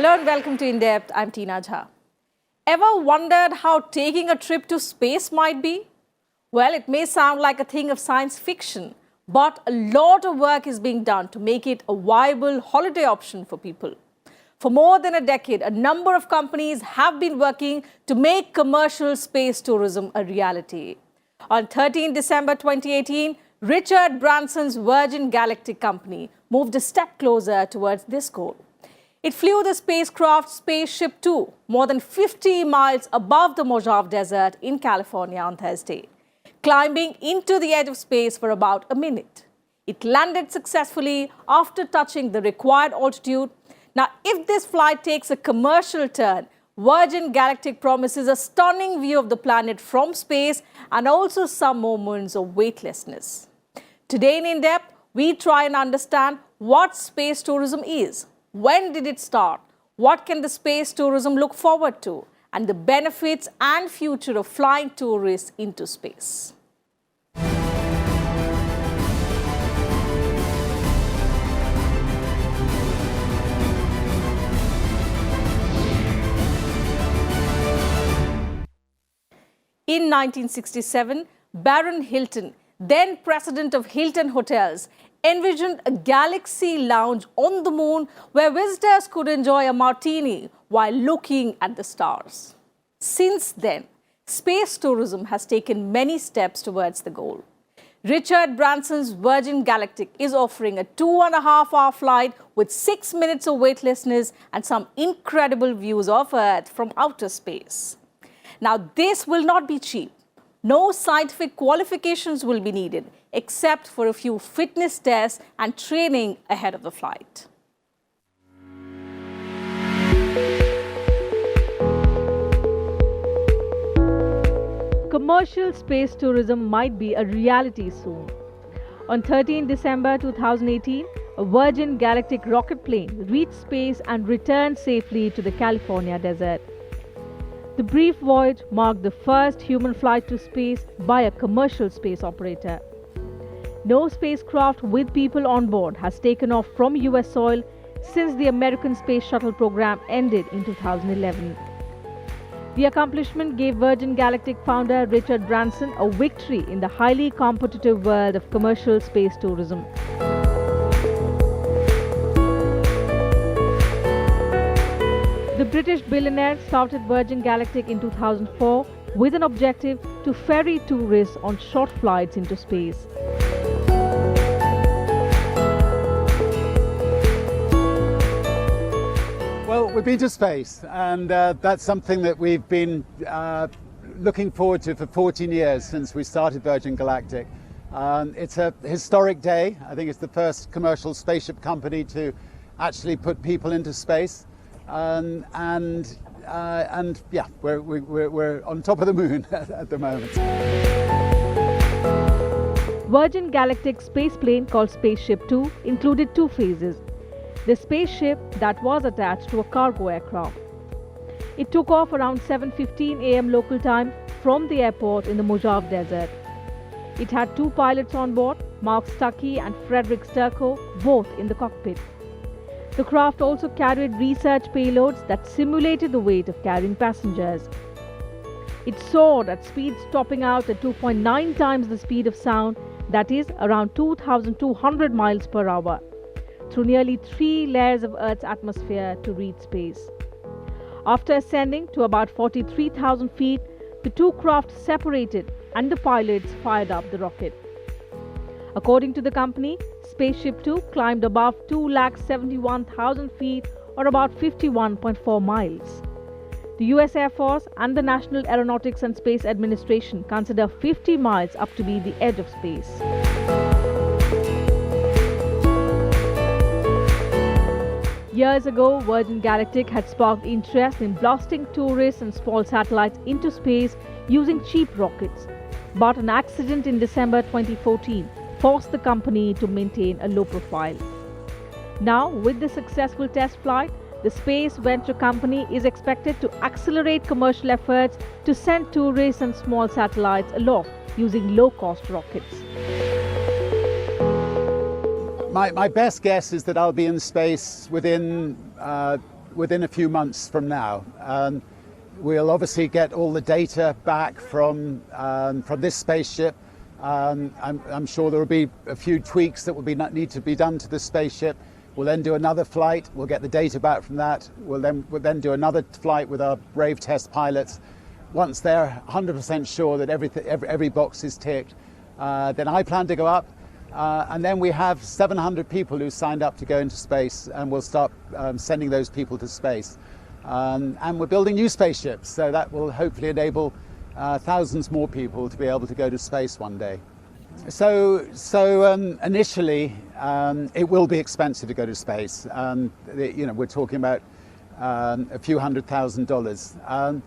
Hello and welcome to In Depth. I'm Teena Jha. Ever wondered how taking a trip to space might be? Well, it may sound like a thing of science fiction, but a lot of work is being done to make it a viable holiday option for people. For more than a decade, a number of companies have been working to make commercial space tourism a reality. On 13 December 2018, Richard Branson's Virgin Galactic company moved a step closer towards this goal. It flew the spacecraft SpaceShip Two more than 50 miles above the Mojave Desert in California on Thursday, climbing into the edge of space for about a minute. It landed successfully after touching the required altitude. Now, if this flight takes a commercial turn, Virgin Galactic promises a stunning view of the planet from space and also some moments of weightlessness. Today in Depth, we try and understand what space tourism is. When did it start? What can the space tourism look forward to? And the benefits and future of flying tourists into space. In 1967, Baron Hilton, then president of Hilton Hotels, envisioned a galaxy lounge on the moon where visitors could enjoy a martini while looking at the stars. Since then, space tourism has taken many steps towards the goal. Richard Branson's Virgin Galactic is offering a 2.5-hour flight with 6 minutes of weightlessness and some incredible views of Earth from outer space. Now, this will not be cheap. No scientific qualifications will be needed, except for a few fitness tests and training ahead of the flight. Commercial space tourism might be a reality soon. On 13 December 2018, a Virgin Galactic rocket plane reached space and returned safely to the California desert. The brief voyage marked the first human flight to space by a commercial space operator. No spacecraft with people on board has taken off from US soil since the American Space Shuttle program ended in 2011. The accomplishment gave Virgin Galactic founder Richard Branson a victory in the highly competitive world of commercial space tourism. The British billionaire started Virgin Galactic in 2004 with an objective to ferry tourists on short flights into space. Well, we've been to space, and that's something that we've been looking forward to for 14 years since we started Virgin Galactic. It's a historic day. I think it's the first commercial spaceship company to actually put people into space. And yeah, we're on top of the moon at the moment. Virgin Galactic's space plane called SpaceShip Two included two phases. The spaceship that was attached to a cargo aircraft. It took off around 7:15 a.m. local time from the airport in the Mojave Desert. It had two pilots on board, Mark Stuckey and Frederick Sturckow, both in the cockpit. The craft also carried research payloads that simulated the weight of carrying passengers. It soared at speeds topping out at 2.9 times the speed of sound, that is around 2,200 miles per hour, through nearly 3 layers of Earth's atmosphere to reach space. After ascending to about 43,000 feet, the two craft separated and the pilots fired up the rocket. According to the company, SpaceShip Two climbed above 271,000 feet or about 51.4 miles. The US Air Force and the National Aeronautics and Space Administration consider 50 miles up to be the edge of space. Years ago, Virgin Galactic had sparked interest in blasting tourists and small satellites into space using cheap rockets. But an accident in December 2014 forced the company to maintain a low profile. Now, with the successful test flight, the space venture company is expected to accelerate commercial efforts to send tourists and small satellites aloft using low-cost rockets. My best guess is that I'll be in space within within a few months from now. We'll obviously get all the data back from this spaceship. I'm sure there will be a few tweaks that will need to be done to the spaceship. We'll then do another flight. We'll get the data back from that. We'll then do another flight with our brave test pilots. Once they're 100% sure that every box is ticked, then I plan to go up. And then we have 700 people who signed up to go into space, and we'll start sending those people to space. And we're building new spaceships, so that will hopefully enable thousands more people to be able to go to space one day. So initially, it will be expensive to go to space. We're talking about a few $100,000.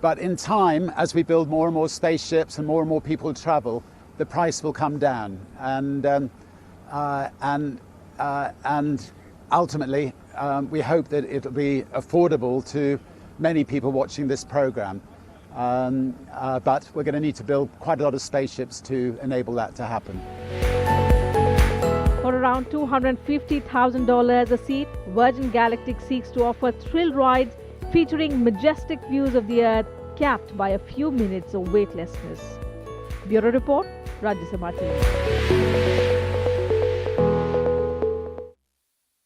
But in time, as we build more and more spaceships and more people travel, the price will come down. And ultimately, we hope that it'll be affordable to many people watching this program. But we're going to need to build quite a lot of spaceships to enable that to happen. For around $250,000 a seat, Virgin Galactic seeks to offer thrill rides featuring majestic views of the Earth capped by a few minutes of weightlessness. Bureau Report, Rajya Sabha TV.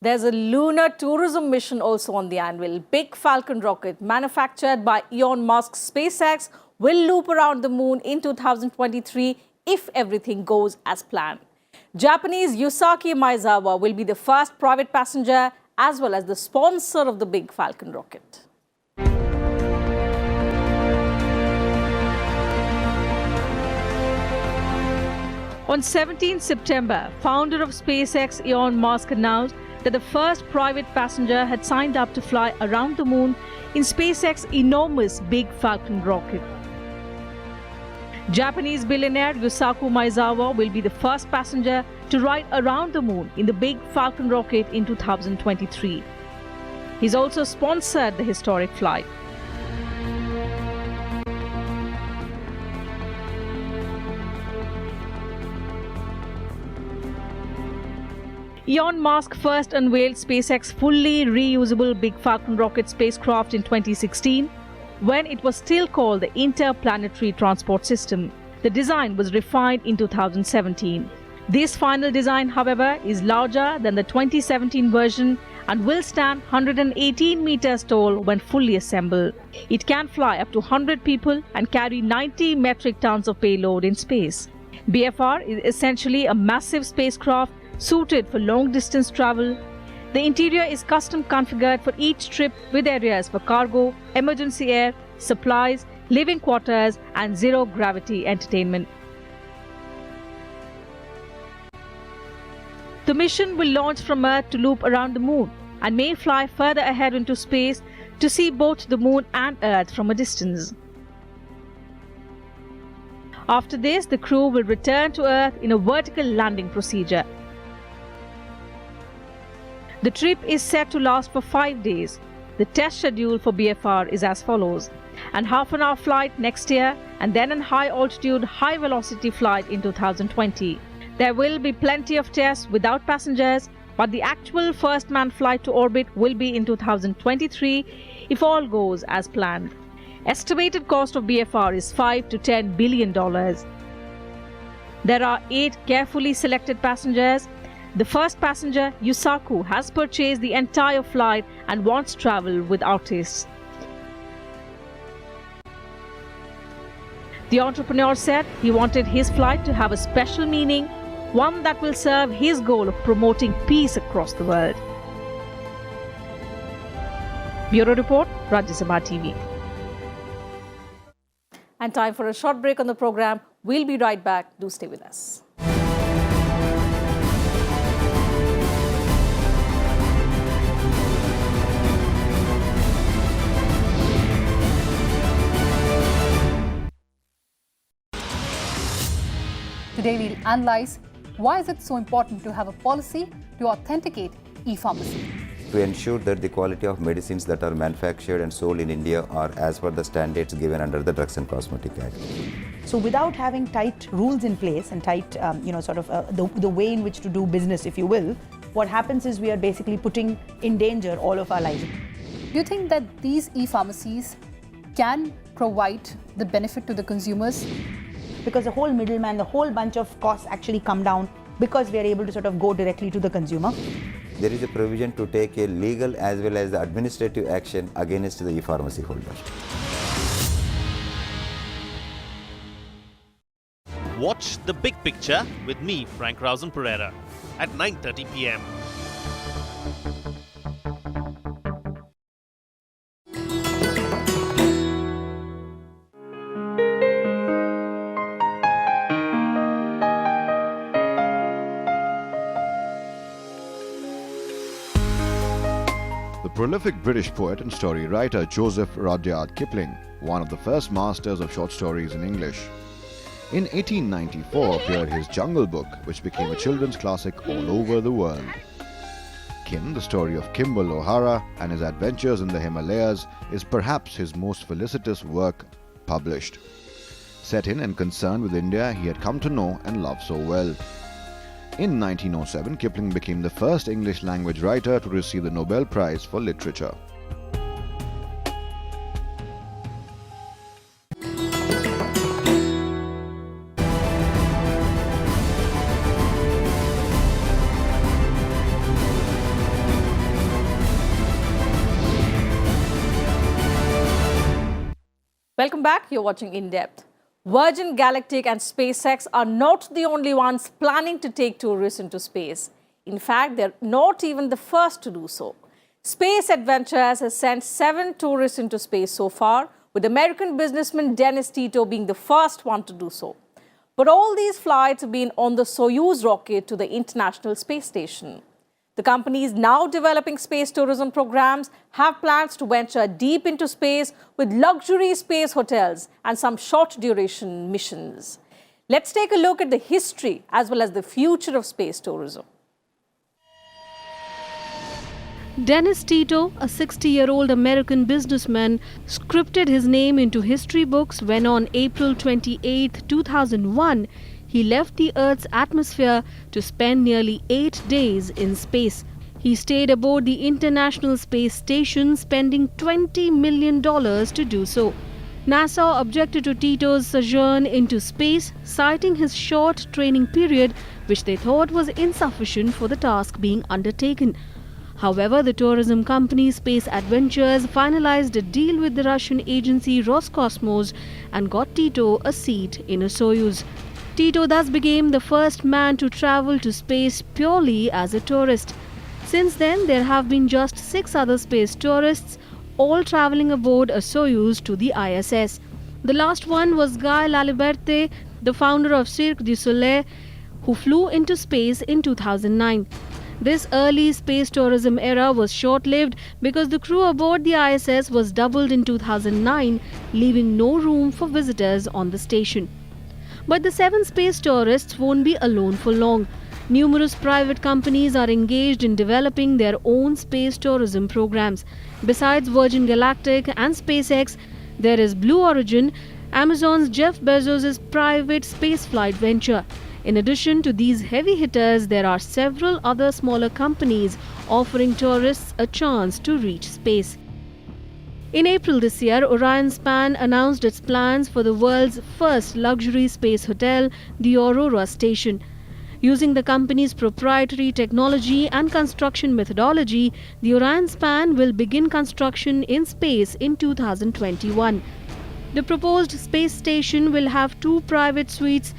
There's a lunar tourism mission also on the anvil. Big Falcon rocket manufactured by Elon Musk's SpaceX will loop around the moon in 2023 if everything goes as planned. Japanese Yusaku Maezawa will be the first private passenger as well as the sponsor of the Big Falcon rocket. On 17 September, founder of SpaceX Elon Musk announced that the first private passenger had signed up to fly around the moon in SpaceX's enormous Big Falcon rocket. Japanese billionaire Yusaku Maezawa will be the first passenger to ride around the moon in the Big Falcon rocket in 2023. He's also sponsored the historic flight. Elon Musk first unveiled SpaceX's fully reusable Big Falcon rocket spacecraft in 2016, when it was still called the Interplanetary Transport System. The design was refined in 2017. This final design, however, is larger than the 2017 version and will stand 118 meters tall when fully assembled. It can fly up to 100 people and carry 90 metric tons of payload in space. BFR is essentially a massive spacecraft suited for long-distance travel. The interior is custom configured for each trip with areas for cargo, emergency air, supplies, living quarters and zero-gravity entertainment. The mission will launch from Earth to loop around the moon and may fly further ahead into space to see both the moon and Earth from a distance. After this, the crew will return to Earth in a vertical landing procedure. The trip is set to last for 5 days. The test schedule for BFR is as follows: an half-an-hour flight next year and then an high-altitude, high-velocity flight in 2020. There will be plenty of tests without passengers, but the actual first-manned flight to orbit will be in 2023 if all goes as planned. Estimated cost of BFR is $5 to $10 billion. There are 8 carefully selected passengers. The first passenger, Yusaku, has purchased the entire flight and wants travel with artists. The entrepreneur said he wanted his flight to have a special meaning, one that will serve his goal of promoting peace across the world. Bureau Report, Rajya Sabha TV. And time for a short break on the program. We'll be right back. Do stay with us. Today we'll analyze why is it so important to have a policy to authenticate e-pharmacy. To ensure that the quality of medicines that are manufactured and sold in India are as per the standards given under the Drugs and Cosmetic Act. So without having tight rules in place and tight, the way in which to do business, if you will, what happens is we are basically putting in danger all of our lives. Do you think that these e-pharmacies can provide the benefit to the consumers? Because the whole middleman, the whole bunch of costs actually come down because we are able to sort of go directly to the consumer. There is a provision to take a legal as well as the administrative action against the e-pharmacy holder. Watch The Big Picture with me, Frank Rausen Pereira, at 9:30 p.m. The prolific British poet and story writer Joseph Rudyard Kipling, one of the first masters of short stories in English. In 1894 appeared his Jungle Book, which became a children's classic all over the world. Kim, the story of Kimball O'Hara and his adventures in the Himalayas, is perhaps his most felicitous work published. Set in and concerned with India he had come to know and love so well. In 1907, Kipling became the first English language writer to receive the Nobel Prize for Literature. Welcome back. You're watching In Depth. Virgin Galactic and SpaceX are not the only ones planning to take tourists into space. In fact, they're not even the first to do so. Space Adventures has sent 7 tourists into space so far, with American businessman Dennis Tito being the first one to do so. But all these flights have been on the Soyuz rocket to the International Space Station. The companies now developing space tourism programs have plans to venture deep into space with luxury space hotels and some short duration missions. Let's take a look at the history as well as the future of space tourism. Dennis Tito, a 60-year-old American businessman, scripted his name into history books when on April 28, 2001, he left the Earth's atmosphere to spend nearly 8 days in space. He stayed aboard the International Space Station, spending $20 million to do so. NASA objected to Tito's sojourn into space, citing his short training period, which they thought was insufficient for the task being undertaken. However, the tourism company Space Adventures finalized a deal with the Russian agency Roscosmos and got Tito a seat in a Soyuz. Tito thus became the first man to travel to space purely as a tourist. Since then, there have been just 6 other space tourists, all traveling aboard a Soyuz to the ISS. The last one was Guy Laliberte, the founder of Cirque du Soleil, who flew into space in 2009. This early space tourism era was short-lived because the crew aboard the ISS was doubled in 2009, leaving no room for visitors on the station. But the 7 space tourists won't be alone for long. Numerous private companies are engaged in developing their own space tourism programs. Besides Virgin Galactic and SpaceX, there is Blue Origin, Amazon's Jeff Bezos' private spaceflight venture. In addition to these heavy hitters, there are several other smaller companies offering tourists a chance to reach space. In April this year, Orion announced its plans for the world's first luxury space hotel, the Aurora Station. Using the company's proprietary technology and construction methodology, the Orion will begin construction in space in 2021. The proposed space station will have 2 private suites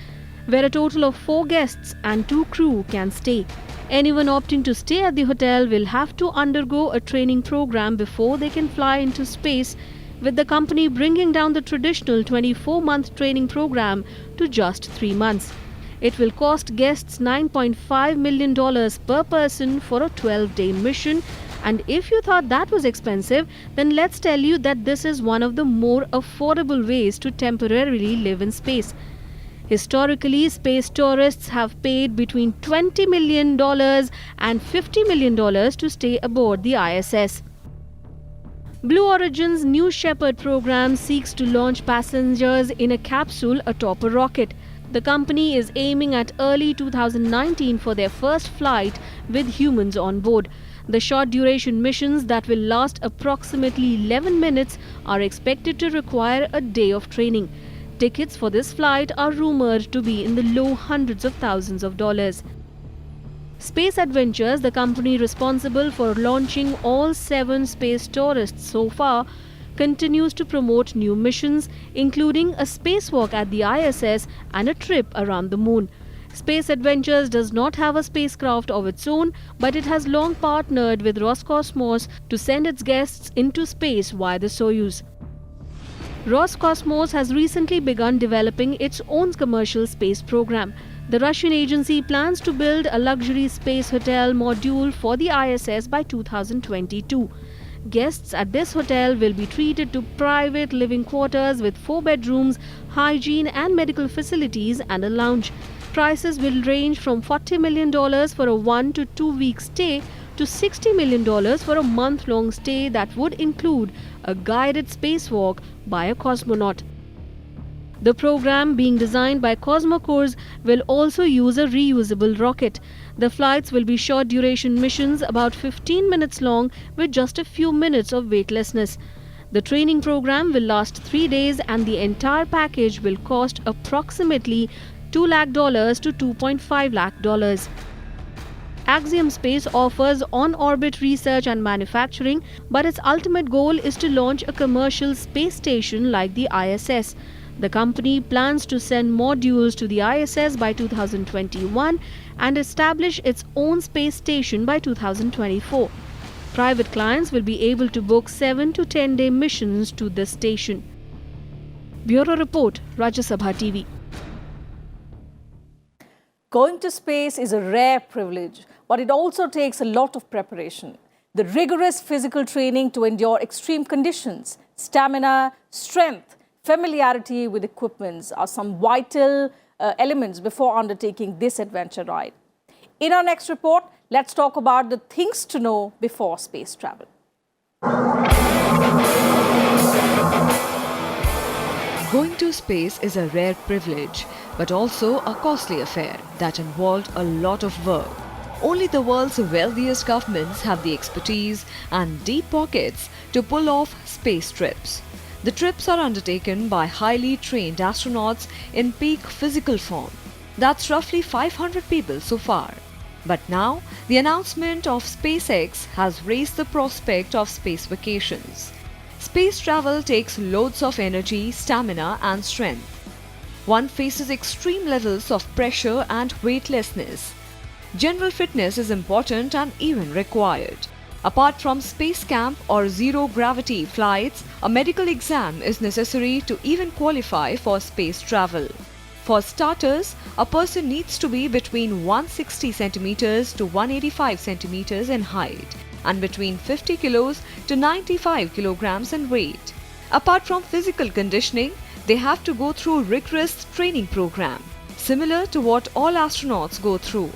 where a total of 4 guests and 2 crew can stay. Anyone opting to stay at the hotel will have to undergo a training program before they can fly into space, with the company bringing down the traditional 24-month training program to just 3 months. It will cost guests $9.5 million per person for a 12-day mission. And if you thought that was expensive, then let's tell you that this is one of the more affordable ways to temporarily live in space. Historically, space tourists have paid between $20 million and $50 million to stay aboard the ISS. Blue Origin's New Shepard program seeks to launch passengers in a capsule atop a rocket. The company is aiming at early 2019 for their first flight with humans on board. The short duration missions that will last approximately 11 minutes are expected to require a day of training. Tickets for this flight are rumored to be in the low hundreds of thousands of dollars. Space Adventures, the company responsible for launching all 7 space tourists so far, continues to promote new missions, including a spacewalk at the ISS and a trip around the moon. Space Adventures does not have a spacecraft of its own, but it has long partnered with Roscosmos to send its guests into space via the Soyuz. Roscosmos has recently begun developing its own commercial space program. The Russian agency plans to build a luxury space hotel module for the ISS by 2022. Guests at this hotel will be treated to private living quarters with 4 bedrooms, hygiene and medical facilities and a lounge. Prices will range from $40 million for a 1 to 2 week stay to $60 million for a month-long stay that would include a guided spacewalk by a cosmonaut. The program, being designed by Cosmocourse, will also use a reusable rocket. The flights will be short duration missions about 15 minutes long with just a few minutes of weightlessness. The training program will last 3 days and the entire package will cost approximately $2 lakh to $2.5 lakh. Axiom Space offers on-orbit research and manufacturing, but its ultimate goal is to launch a commercial space station like the ISS. The company plans to send modules to the ISS by 2021 and establish its own space station by 2024. Private clients will be able to book 7 to 10-day missions to this station. Bureau Report, Rajya Sabha TV. Going to space is a rare privilege, but it also takes a lot of preparation. The rigorous physical training to endure extreme conditions, stamina, strength, familiarity with equipment are some vital elements before undertaking this adventure ride. In our next report, let's talk about the things to know before space travel. Going to space is a rare privilege, but also a costly affair that involved a lot of work. Only the world's wealthiest governments have the expertise and deep pockets to pull off space trips. The trips are undertaken by highly trained astronauts in peak physical form. That's roughly 500 people so far. But now, the announcement of SpaceX has raised the prospect of space vacations. Space travel takes loads of energy, stamina and strength. One faces extreme levels of pressure and weightlessness. General fitness is important and even required. Apart from space camp or zero-gravity flights, a medical exam is necessary to even qualify for space travel. For starters, a person needs to be between 160 centimeters to 185 centimeters in height and between 50 kilos to 95 kilograms in weight. Apart from physical conditioning, they have to go through rigorous training program, similar to what all astronauts go through.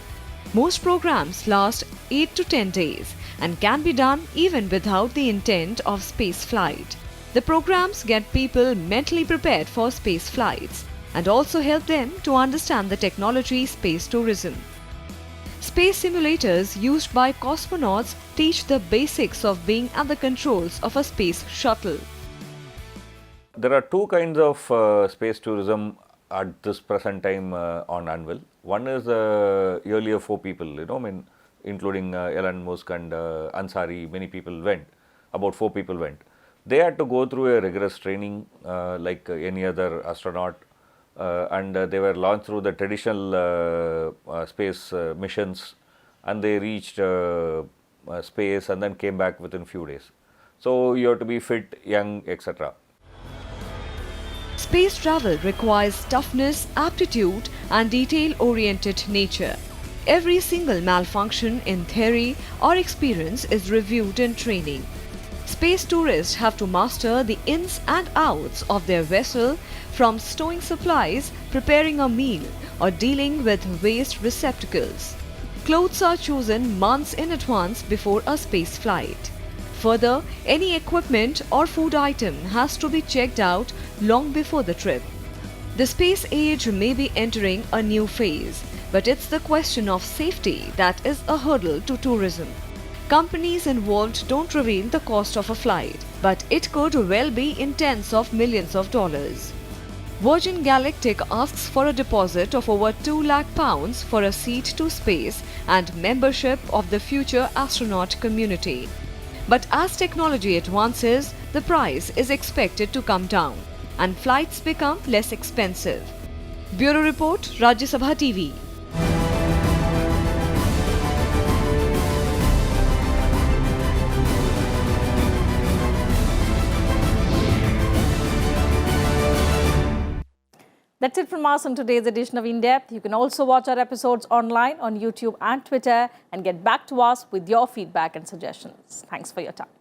Most programs last 8 to 10 days and can be done even without the intent of space flight. The programs get people mentally prepared for space flights and also help them to understand the technology space tourism. Space simulators used by cosmonauts teach the basics of being at the controls of a space shuttle. There are two kinds of space tourism at this present time on Anvil. One is earlier 4 people, including Elon Musk and Ansari, many people went, about 4 people went. They had to go through a rigorous training like any other astronaut and they were launched through the traditional space missions and they reached space and then came back within few days. So you have to be fit, young, etc. Space travel requires toughness, aptitude and detail-oriented nature. Every single malfunction in theory or experience is reviewed in training. Space tourists have to master the ins and outs of their vessel, from stowing supplies, preparing a meal or dealing with waste receptacles. Clothes are chosen months in advance before a space flight. Further, any equipment or food item has to be checked out long before the trip. The space age may be entering a new phase, but it's the question of safety that is a hurdle to tourism. Companies involved don't reveal the cost of a flight, but it could well be in tens of millions of dollars. Virgin Galactic asks for a deposit of over £2 lakh for a seat to space and membership of the future astronaut community. But as technology advances, the price is expected to come down and flights become less expensive. Bureau Report, Rajya Sabha TV. That's it from us on today's edition of In Depth. You can also watch our episodes online on YouTube and Twitter and get back to us with your feedback and suggestions. Thanks for your time.